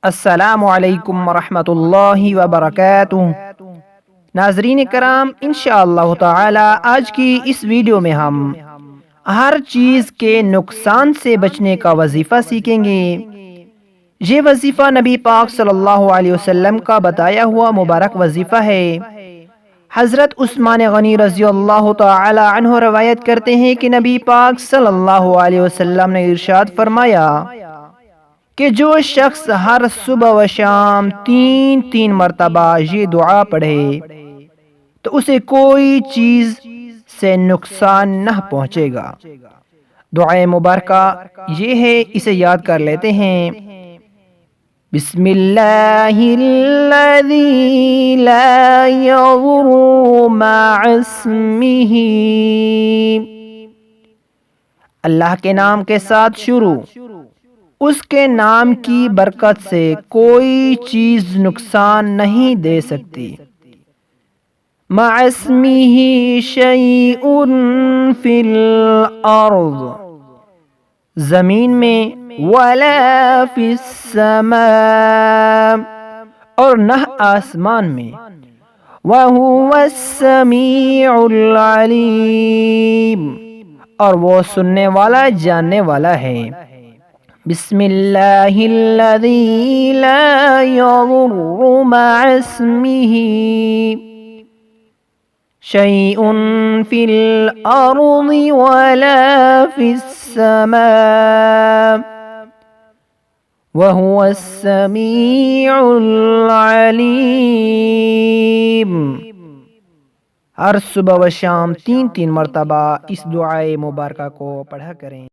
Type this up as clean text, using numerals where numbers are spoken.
السلام علیکم ورحمۃ اللہ وبرکاتہ۔ ناظرین کرام، انشاءاللہ تعالی آج کی اس ویڈیو میں ہم ہر چیز کے نقصان سے بچنے کا وظیفہ سیکھیں گے۔ یہ وظیفہ نبی پاک صلی اللہ علیہ وسلم کا بتایا ہوا مبارک وظیفہ ہے۔ حضرت عثمان غنی رضی اللہ تعالی عنہ روایت کرتے ہیں کہ نبی پاک صلی اللہ علیہ وسلم نے ارشاد فرمایا کہ جو شخص ہر صبح و شام تین مرتبہ یہ دعا پڑھے تو اسے کوئی چیز سے نقصان نہ پہنچے گا۔ دعائے مبارکہ یہ ہے، اسے یاد کر لیتے ہیں۔ بسم اللہ الذی لا یضر مع اسمہ، اللہ کے نام کے ساتھ شروع، اس کے نام کی برکت سے کوئی چیز نقصان نہیں دے سکتی۔ مع اسمہ شیء فی الارض، زمین میں، ولا فی السماء، اور نہ آسمان میں، وہو السمیع العلیم، اور وہ سننے والا جاننے والا ہے۔ بسم اللہ الذی لا یضر مع اسمہ شیء فی الارض ولا فی السماء وہو السمیع العلیم۔ ہر صبح و شام تین مرتبہ اس دعائے مبارکہ کو پڑھا کریں۔